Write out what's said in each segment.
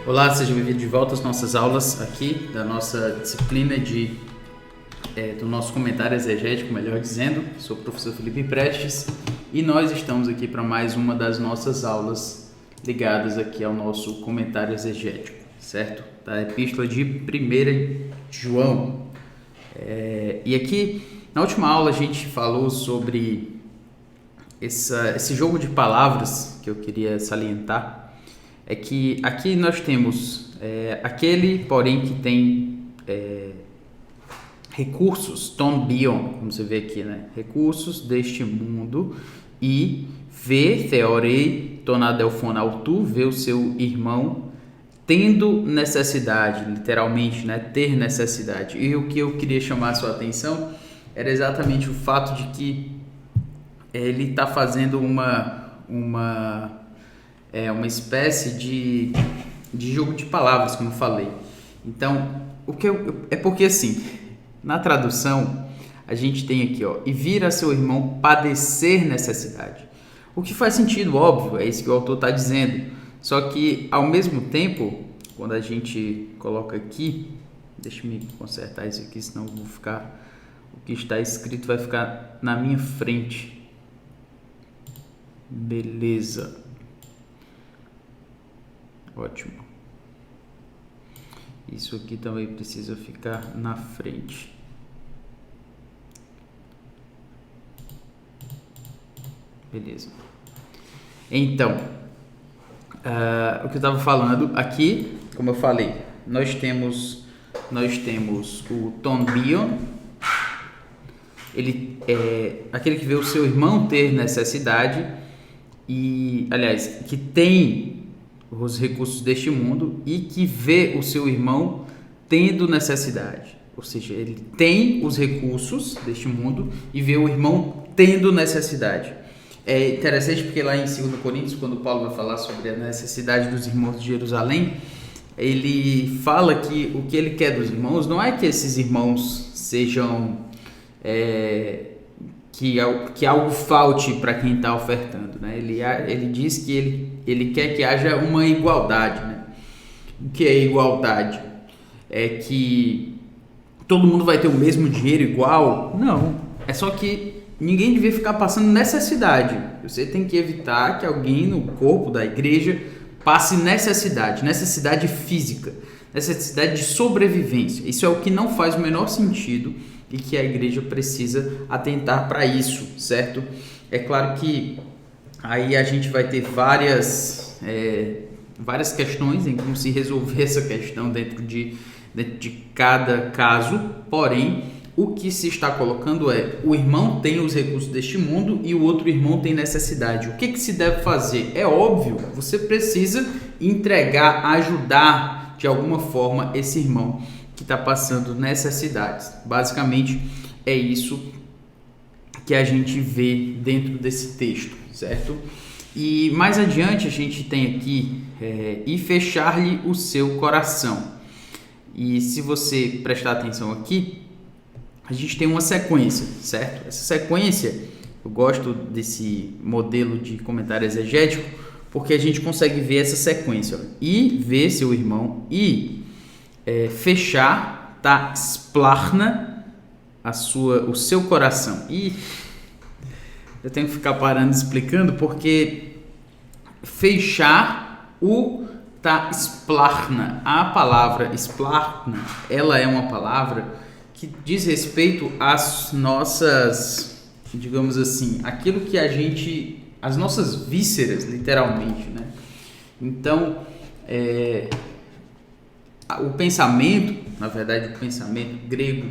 Olá, seja bem-vindo de volta às nossas aulas aqui da nossa disciplina do nosso comentário exegético, melhor dizendo. Sou o professor Felipe Prestes e nós estamos aqui para mais uma das nossas aulas ligadas aqui ao nosso comentário exegético, certo? Da epístola de 1 João. E aqui, na última aula, a gente falou sobre esse jogo de palavras que eu queria salientar. É que aqui nós temos aquele, porém, que tem recursos, ton bion, como você vê aqui, né? Recursos deste mundo, e vê, theorei, ton adelphon autu, vê o seu irmão tendo necessidade, literalmente, né? Ter necessidade. E o que eu queria chamar a sua atenção era exatamente o fato de que ele está fazendo uma espécie de jogo de palavras, como eu falei. Então, é porque assim, na tradução, a gente tem aqui, e vir a seu irmão padecer necessidade. O que faz sentido, óbvio, é isso que o autor está dizendo. Só que, ao mesmo tempo, quando a gente coloca aqui, deixa eu me consertar isso aqui, senão eu vou ficar, o que está escrito vai ficar na minha frente. Beleza. Ótimo. Isso aqui também precisa ficar na frente. Beleza. Então, o que eu estava falando aqui, como eu falei, nós temos o ton bion, ele é aquele que vê o seu irmão ter necessidade e, aliás, que tem os recursos deste mundo e que vê o seu irmão tendo necessidade. Ou seja, ele tem os recursos deste mundo e vê o irmão tendo necessidade. É interessante porque lá em 2 Coríntios, quando Paulo vai falar sobre a necessidade dos irmãos de Jerusalém, ele fala que o que ele quer dos irmãos não é que esses irmãos sejam... que algo falte para quem está ofertando, né? Ele diz que ele quer que haja uma igualdade, né? O que é igualdade? É que todo mundo vai ter o mesmo dinheiro igual? Não. É só que ninguém devia ficar passando necessidade. Você tem que evitar que alguém no corpo da igreja passe necessidade física, necessidade de sobrevivência. Isso é o que não faz o menor sentido e que a igreja precisa atentar para isso, certo? É claro que aí a gente vai ter várias questões em como se resolver essa questão dentro de cada caso, porém, o que se está colocando é: o irmão tem os recursos deste mundo e o outro irmão tem necessidade. O que se deve fazer? É óbvio, você precisa entregar, ajudar de alguma forma esse irmão que está passando necessidades. Basicamente é isso que a gente vê dentro desse texto, certo? E mais adiante a gente tem aqui e fechar-lhe o seu coração. E se você prestar atenção aqui, a gente tem uma sequência, certo? Essa sequência, eu gosto desse modelo de comentário exegético porque a gente consegue ver essa sequência, e ver seu irmão, e fechar, tá? Splachna o seu coração. E eu tenho que ficar parando explicando porque fechar tá? Splachna. A palavra splachna, ela é uma palavra que diz respeito às nossas, digamos assim, aquilo que as nossas vísceras, literalmente, né? Então, o pensamento, na verdade, o pensamento grego,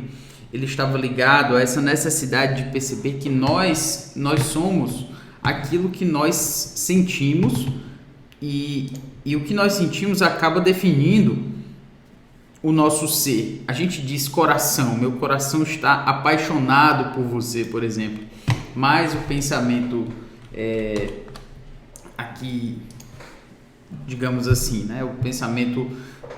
ele estava ligado a essa necessidade de perceber que nós somos aquilo que nós sentimos, e o que nós sentimos acaba definindo o nosso ser. A gente diz coração, meu coração está apaixonado por você, por exemplo, mas o pensamento aqui, digamos assim, né, o pensamento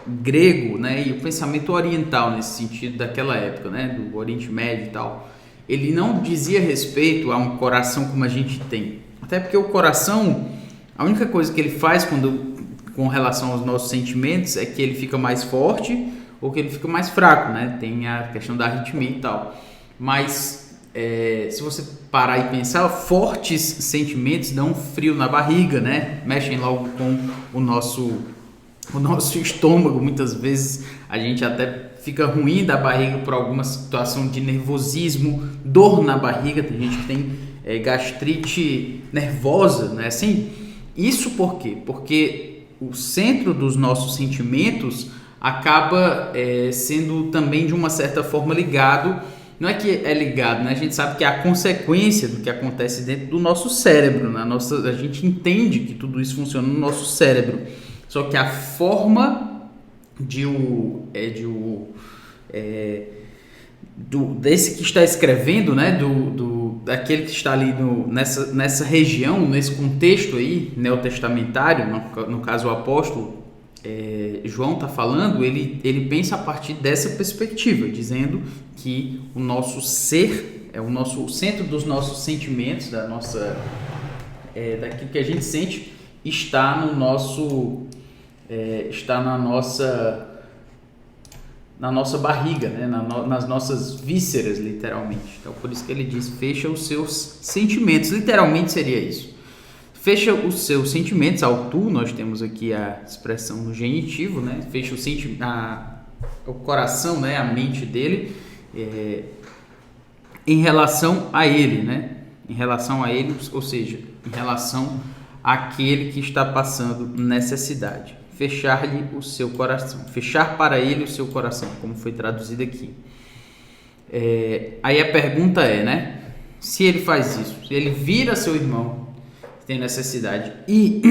grego, né, e o pensamento oriental nesse sentido daquela época, né, do Oriente Médio e tal, ele não dizia respeito a um coração como a gente tem. Até porque o coração, a única coisa que ele faz quando com relação aos nossos sentimentos é que ele fica mais forte ou que ele fica mais fraco, né? Tem a questão da arritmia e tal. Mas se você parar e pensar, fortes sentimentos dão um frio na barriga, né? Mexem logo com o nosso estômago. Muitas vezes a gente até fica ruim da barriga por alguma situação de nervosismo, dor na barriga. Tem gente que tem gastrite nervosa, né? Assim, isso por quê? Porque o centro dos nossos sentimentos acaba sendo também de uma certa forma ligado. Não é que é ligado, né? A gente sabe que é a consequência do que acontece dentro do nosso cérebro. A gente entende que tudo isso funciona no nosso cérebro. Só que a forma desse que está escrevendo, né? Daquele que está ali nessa região, nesse contexto aí, neotestamentário, no caso o apóstolo João está falando, ele pensa a partir dessa perspectiva, dizendo que o nosso ser, o centro dos nossos sentimentos, daquilo que a gente sente, está no nosso, está na nossa barriga, né? Nas nossas vísceras, literalmente. Então, por isso que ele diz, fecha os seus sentimentos. Literalmente seria isso. Fecha os seus sentimentos, ao tu, nós temos aqui a expressão no genitivo, né? Fecha o coração, né? A mente dele, em relação a ele, né? Em relação a ele, ou seja, em relação àquele que está passando necessidade. Fechar-lhe o seu coração. Fechar para ele o seu coração, como foi traduzido aqui. Aí a pergunta né? Se ele faz isso, se ele vira seu irmão que tem necessidade e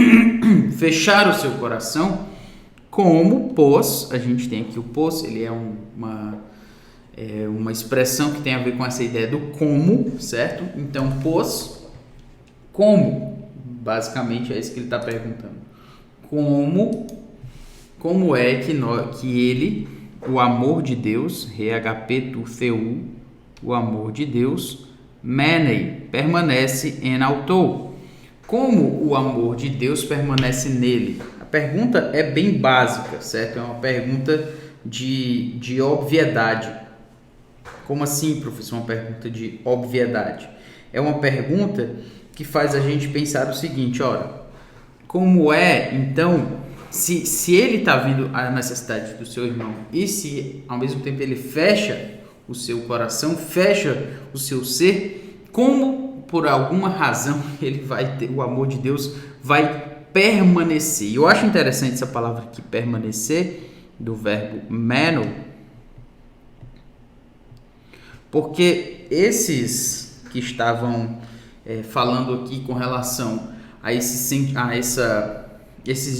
fechar o seu coração, como, pois, a gente tem aqui o pois, ele é uma expressão que tem a ver com essa ideia do como, certo? Então, pois, como? Basicamente é isso que ele está perguntando. Como é que ele, o amor de Deus, RHP tu theu, o amor de Deus, menei, permanece em autou. Como o amor de Deus permanece nele? A pergunta é bem básica, certo? É uma pergunta de obviedade. Como assim, professor? Uma pergunta de obviedade. É uma pergunta que faz a gente pensar o seguinte, ora, como então, se ele está vendo a necessidade do seu irmão e se ao mesmo tempo ele fecha o seu coração, fecha o seu ser, como por alguma razão ele vai ter, o amor de Deus vai permanecer. Eu acho interessante essa palavra aqui, permanecer, do verbo meno, porque esses que estavam falando aqui com relação a esses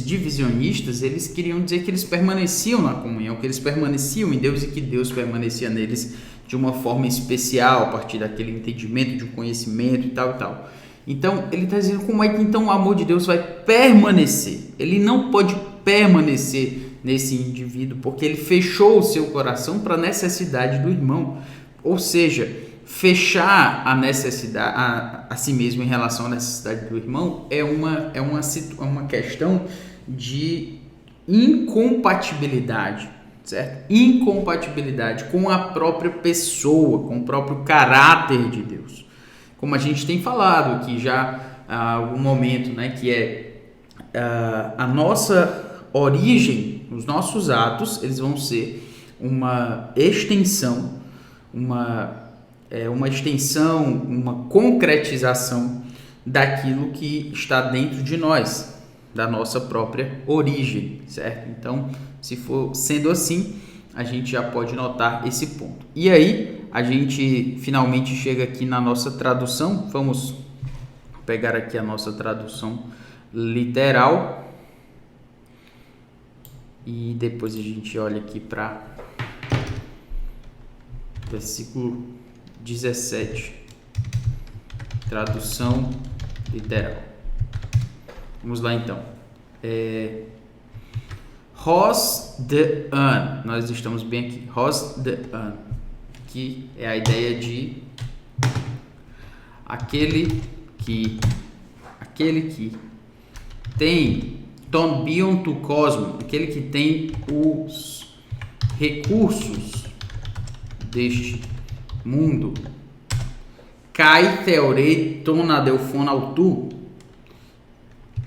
divisionistas, eles queriam dizer que eles permaneciam na comunhão, que eles permaneciam em Deus e que Deus permanecia neles de uma forma especial, a partir daquele entendimento, de um conhecimento e tal e tal. Então, ele está dizendo como é que então o amor de Deus vai permanecer. Ele não pode permanecer nesse indivíduo, porque ele fechou o seu coração para a necessidade do irmão. Ou seja, fechar a necessidade a si mesmo em relação à necessidade do irmão é uma questão de incompatibilidade, certo? Incompatibilidade com a própria pessoa, com o próprio caráter de Deus. Como a gente tem falado aqui já há algum momento, né, que a nossa origem, os nossos atos, eles vão ser uma extensão, uma concretização daquilo que está dentro de nós, da nossa própria origem, certo? Então, se for sendo assim, a gente já pode notar esse ponto. E aí, a gente finalmente chega aqui na nossa tradução. Vamos pegar aqui a nossa tradução literal e depois a gente olha aqui para versículo 17, tradução literal. Vamos lá então. Hos de an, nós estamos bem aqui. Hos de an, que é a ideia de aquele que tem ton bion tu cosmo, aquele que tem os recursos deste mundo, kai theorei ton adelphon autu.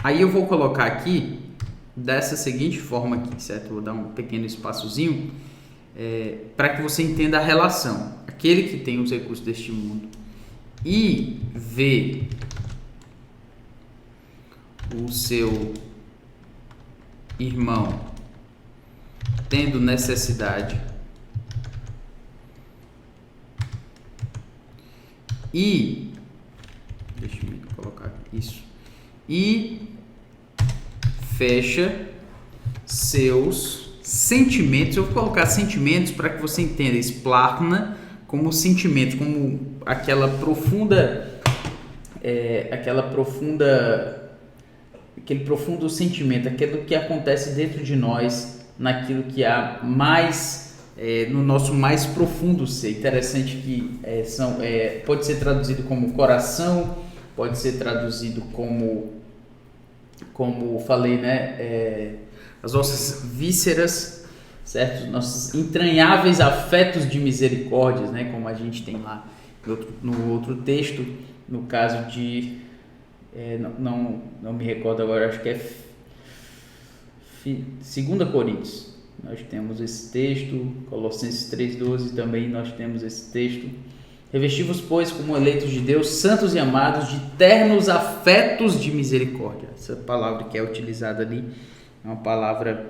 Aí eu vou colocar aqui dessa seguinte forma aqui, certo? Vou dar um pequeno espaçozinho para que você entenda a relação. Aquele que tem os recursos deste mundo e vê o seu irmão tendo necessidade e deixa eu colocar isso e fecha seus sentimentos. Eu vou colocar sentimentos para que você entenda splarna como sentimento, como aquele profundo sentimento, aquilo que acontece dentro de nós, naquilo que há mais no nosso mais profundo ser. Interessante que pode ser traduzido como coração, pode ser traduzido como falei, né, as nossas vísceras, certo? Nossos entranháveis afetos de misericórdia, né, como a gente tem lá no outro texto, no caso de não me recordo agora, acho que é 2 Coríntios. Nós temos esse texto, Colossenses 3,12 também nós temos esse texto. Revesti-vos, pois, como eleitos de Deus, santos e amados, de ternos afetos de misericórdia. Essa palavra que é utilizada ali é uma palavra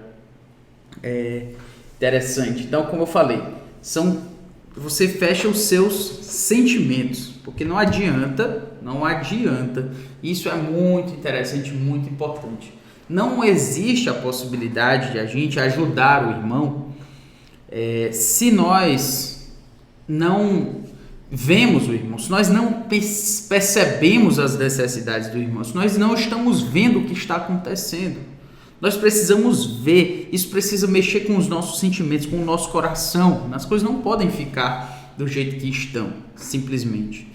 interessante. Então, como eu falei, você fecha os seus sentimentos, porque não adianta, isso é muito interessante, muito importante. Não existe a possibilidade de a gente ajudar o irmão se nós não vemos o irmão, se nós não percebemos as necessidades do irmão, se nós não estamos vendo o que está acontecendo. Nós precisamos ver, isso precisa mexer com os nossos sentimentos, com o nosso coração. As coisas não podem ficar do jeito que estão, simplesmente.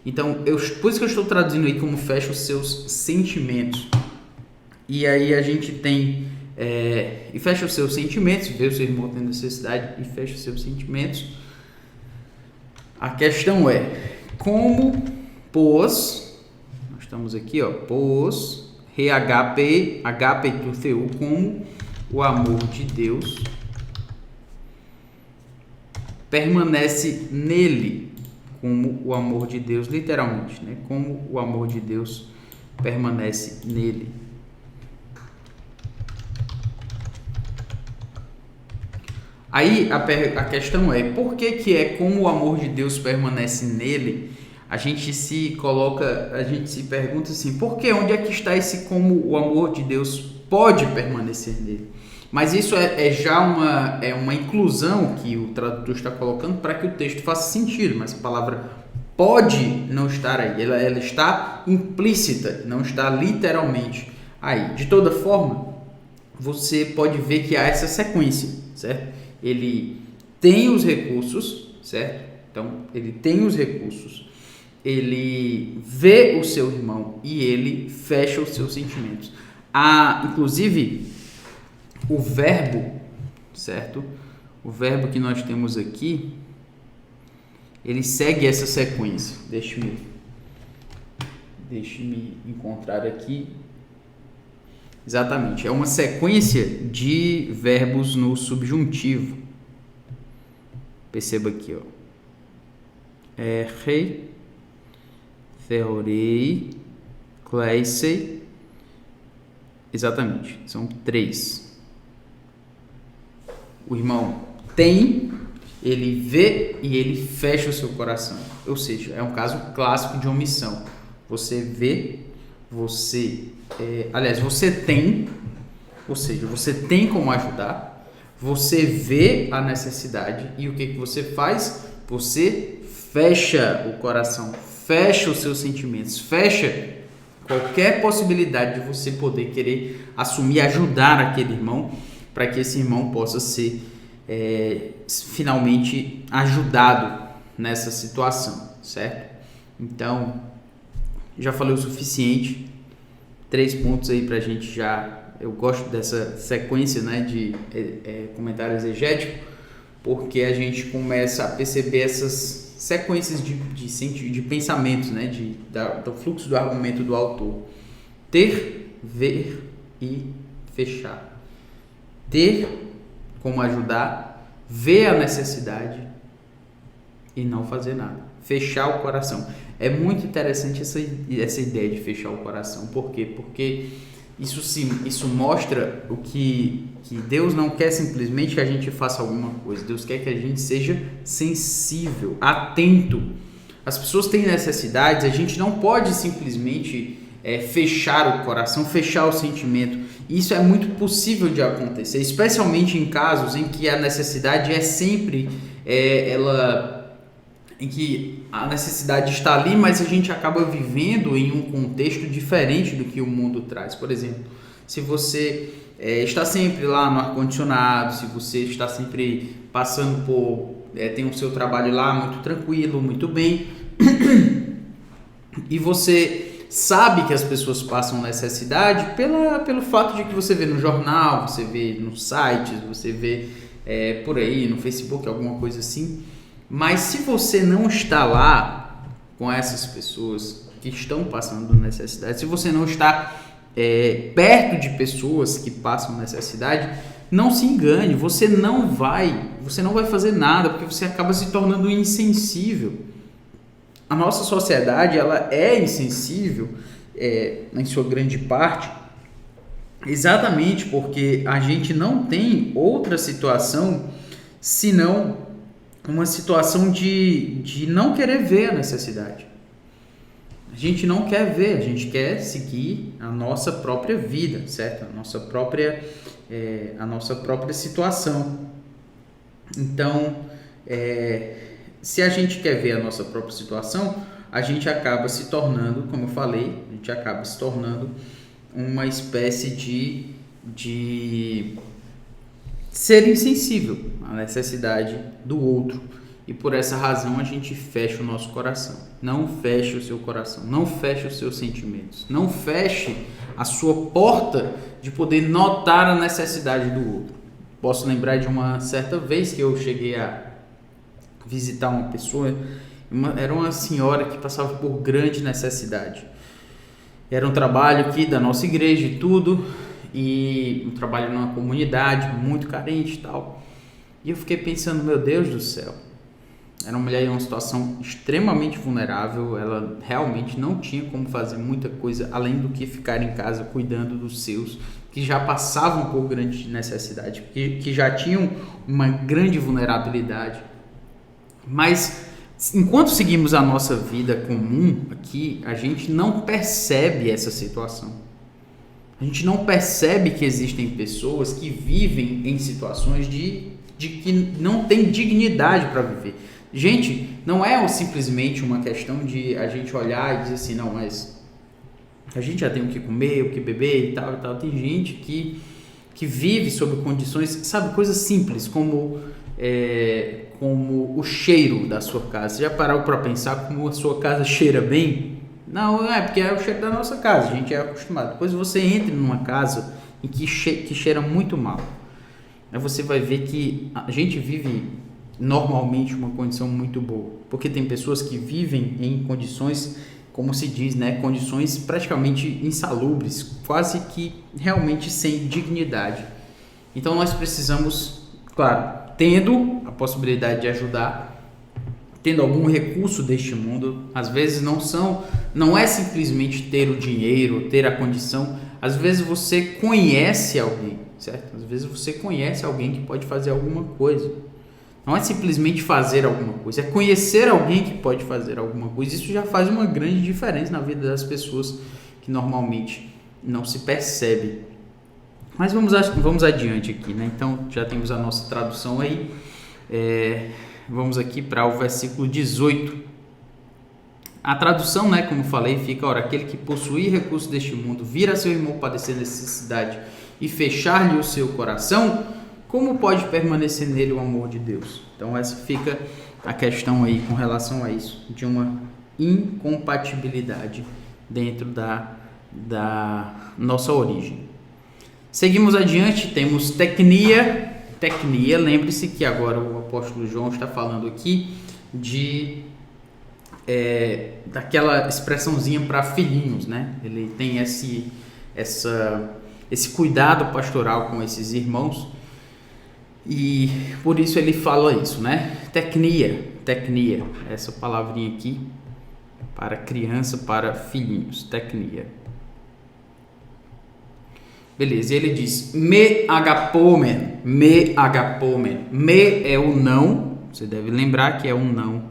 Então, por isso que eu estou traduzindo aí como fecha os seus sentimentos. E aí a gente tem, e fecha os seus sentimentos, vê o seu irmão tendo necessidade e fecha os seus sentimentos. A questão é, como pôs, nós estamos aqui, pôs, agape tu theu, como o amor de Deus permanece nele, como o amor de Deus, literalmente, né? Como o amor de Deus permanece nele. Aí a questão é, por que é como o amor de Deus permanece nele? A gente se pergunta assim, por que? Onde é que está esse como o amor de Deus pode permanecer nele? Mas isso já uma inclusão que o tradutor está colocando para que o texto faça sentido, mas a palavra pode não estar aí, ela está implícita, não está literalmente aí. De toda forma, você pode ver que há essa sequência, certo? Ele tem os recursos, certo? Então, ele tem os recursos, ele vê o seu irmão e ele fecha os seus sentimentos. Inclusive, o verbo, certo? O verbo que nós temos aqui, ele segue essa sequência. Deixe-me encontrar aqui. Exatamente, é uma sequência de verbos no subjuntivo. Perceba aqui, rei, theorei, kleisei. Exatamente, são 3. O irmão tem, ele vê e ele fecha o seu coração. Ou seja, é um caso clássico de omissão. Você vê, você tem, ou seja, você tem como ajudar, você vê a necessidade e o que você faz? Você fecha o coração, fecha os seus sentimentos, fecha qualquer possibilidade de você poder querer assumir, ajudar aquele irmão, para que esse irmão possa ser finalmente ajudado nessa situação, certo? Então, já falei o suficiente. 3 pontos aí para a gente já eu gosto dessa sequência, né, de comentário exegético, porque a gente começa a perceber essas sequências de pensamentos, né, do fluxo do argumento do autor. Ter, ver e fechar. Ter como ajudar, ver a necessidade e não fazer nada. Fechar o coração. É muito interessante essa ideia de fechar o coração. Por quê? Porque isso mostra o que Deus não quer simplesmente que a gente faça alguma coisa. Deus quer que a gente seja sensível, atento. As pessoas têm necessidades, a gente não pode simplesmente fechar o coração, fechar o sentimento. Isso é muito possível de acontecer, especialmente em casos em que a necessidade é sempre em que a necessidade está ali, mas a gente acaba vivendo em um contexto diferente do que o mundo traz. Por exemplo, se você está sempre lá no ar-condicionado, se você está sempre passando tem o seu trabalho lá muito tranquilo, muito bem, e você sabe que as pessoas passam necessidade pelo fato de que você vê no jornal, você vê nos sites, você vê por aí no Facebook, alguma coisa assim. Mas se você não está lá com essas pessoas que estão passando necessidade, se você não está perto de pessoas que passam necessidade, não se engane, você não vai fazer nada, porque você acaba se tornando insensível. A nossa sociedade, ela é insensível, em sua grande parte, exatamente porque a gente não tem outra situação senão uma situação de não querer ver a necessidade. A gente não quer ver, a gente quer seguir a nossa própria vida, certo? A nossa própria situação. Então, se a gente quer ver a nossa própria situação, a gente acaba se tornando, como eu falei, uma espécie de ser insensível à necessidade do outro. E por essa razão a gente fecha o nosso coração. Não feche o seu coração, não feche os seus sentimentos, não feche a sua porta de poder notar a necessidade do outro. Posso lembrar de uma certa vez que eu cheguei a visitar uma pessoa, era uma senhora que passava por grande necessidade. Era um trabalho aqui da nossa igreja e tudo, e um trabalho numa comunidade muito carente e tal. E eu fiquei pensando, meu Deus do céu, era uma mulher em uma situação extremamente vulnerável, ela realmente não tinha como fazer muita coisa além do que ficar em casa cuidando dos seus, que já passavam por grande necessidade, que já tinham uma grande vulnerabilidade. Mas enquanto seguimos a nossa vida comum aqui, a gente não percebe essa situação. A gente não percebe que existem pessoas que vivem em situações de que não tem dignidade para viver. Gente, não é simplesmente uma questão de a gente olhar e dizer assim, não, mas a gente já tem o que comer, o que beber e tal e tal. Tem gente que vive sob condições, sabe, coisas simples como o cheiro da sua casa. Você já parou para pensar como a sua casa cheira bem? Não, porque é o cheiro da nossa casa, a gente é acostumado. Depois você entra numa casa em que cheira muito mal. Aí você vai ver que a gente vive normalmente uma condição muito boa. Porque tem pessoas que vivem em condições, como se diz, né, condições praticamente insalubres, quase que realmente sem dignidade. Então nós precisamos, claro, tendo a possibilidade de ajudar, tendo algum recurso deste mundo, às vezes não é simplesmente ter o dinheiro, ter a condição, às vezes você conhece alguém, certo? Às vezes você conhece alguém que pode fazer alguma coisa. Não é simplesmente fazer alguma coisa, é conhecer alguém que pode fazer alguma coisa. Isso já faz uma grande diferença na vida das pessoas que normalmente não se percebe. Mas vamos adiante aqui, né? Então já temos a nossa tradução aí. Vamos aqui para o versículo 18. A tradução, né, como falei, fica: ora, aquele que possuir recursos deste mundo, vir a seu irmão padecer necessidade e fechar-lhe o seu coração, como pode permanecer nele o amor de Deus? Então essa fica a questão aí com relação a isso, de uma incompatibilidade dentro da nossa origem. Seguimos adiante, temos tecnia. Tecnia, lembre-se que agora o apóstolo João está falando aqui daquela expressãozinha para filhinhos, né? Ele tem esse cuidado pastoral com esses irmãos e por isso ele fala isso, né? Tecnia, essa palavrinha aqui para criança, para filhinhos, tecnia. Beleza, e ele diz, me agapomen. Me é o não, você deve lembrar que é um não,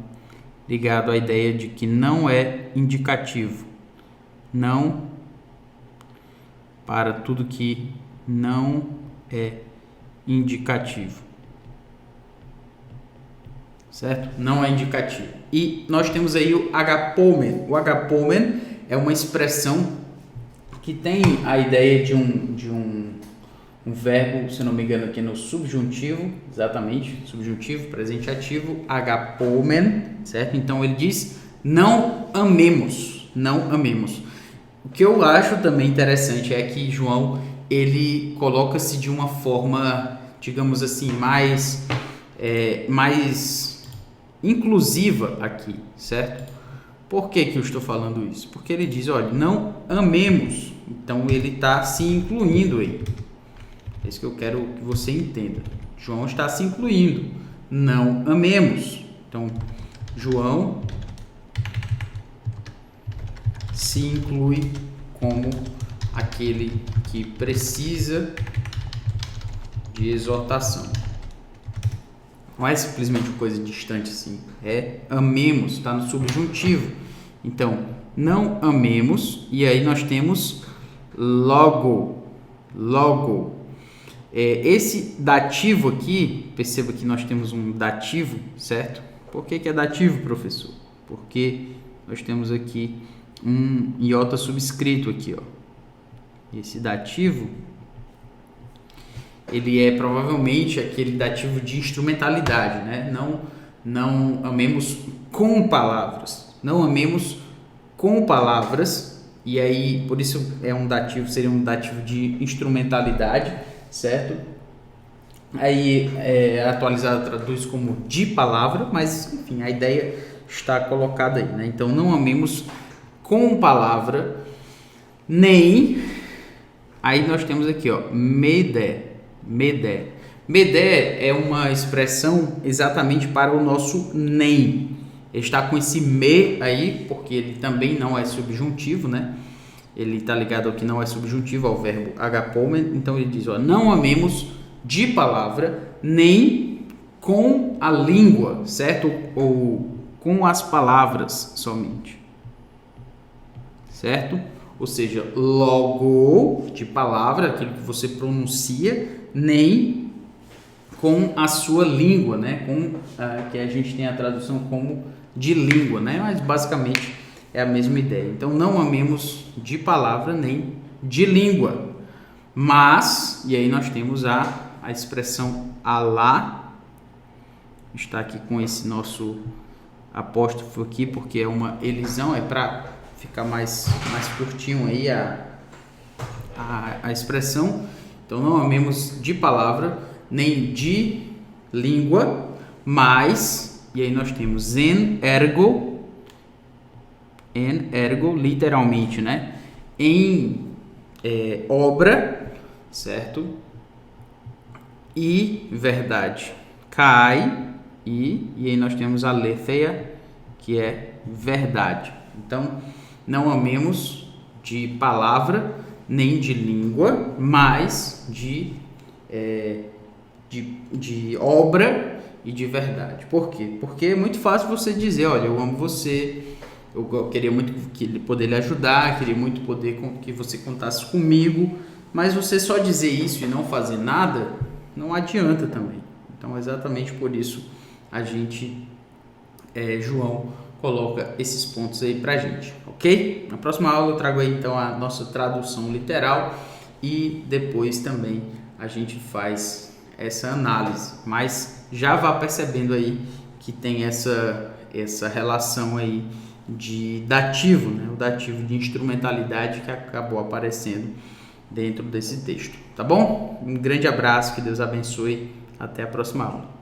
ligado à ideia de que não é indicativo. Não para tudo que não é indicativo. Certo? Não é indicativo. E nós temos aí o agapomen. O agapomen é uma expressão que tem a ideia de um verbo, se não me engano, aqui no subjuntivo, exatamente, subjuntivo, presente ativo, agapomen, certo? Então ele diz, não amemos. O que eu acho também interessante é que João, ele coloca-se de uma forma, digamos assim, mais inclusiva aqui, certo? Por que eu estou falando isso? Porque ele diz, olha, não amemos. Então ele está se incluindo aí. É isso que eu quero que você entenda. João está se incluindo. Não amemos. Então, João se inclui como aquele que precisa de exortação. Não é simplesmente uma coisa distante assim. É amemos, está no subjuntivo. Então, não amemos. E aí nós temos logo. Esse dativo aqui, perceba que nós temos um dativo, certo? Por que é dativo, professor? Porque nós temos aqui um iota subscrito aqui, ó. Esse dativo, ele é provavelmente aquele dativo de instrumentalidade, né? Não amemos com palavras. Não amemos com palavras. E aí, por isso é um dativo, seria um dativo de instrumentalidade, certo? Aí atualizado traduz como de palavra, mas enfim, a ideia está colocada aí, né? Então não amemos com palavra, nem. Aí nós temos aqui, ó, medé. Medé é uma expressão exatamente para o nosso nem. Ele está com esse me aí, porque ele também não é subjuntivo, né? Ele está ligado ao que não é subjuntivo, ao verbo agapomen. Então ele diz, ó, não amemos de palavra, nem com a língua, certo? Ou com as palavras somente. Certo? Ou seja, logo de palavra, aquilo que você pronuncia, nem com a sua língua, né? Que a gente tem a tradução como de língua, né? Mas basicamente é a mesma ideia. Então não amemos de palavra nem de língua. Mas, e aí nós temos a expressão alá, está aqui com esse nosso apóstrofo aqui, porque é uma elisão, é para ficar mais curtinho aí a expressão. Então não amemos de palavra nem de língua, mas, e aí nós temos en ergo, literalmente, né? Em obra, certo? E verdade. Kai, e aí nós temos a aletheia, que é verdade. Então, não amemos de palavra, nem de língua, mas de obra e de verdade. Por quê? Porque é muito fácil você dizer, olha, eu amo você, eu queria muito poder lhe ajudar, queria muito poder que você contasse comigo, mas você só dizer isso e não fazer nada, não adianta também. Então, exatamente por isso a gente, João, coloca esses pontos aí pra gente, ok? Na próxima aula eu trago aí então a nossa tradução literal e depois também a gente faz essa análise, mas já vá percebendo aí que tem essa relação aí de dativo, né? O dativo de instrumentalidade que acabou aparecendo dentro desse texto, tá bom? Um grande abraço, que Deus abençoe, até a próxima aula.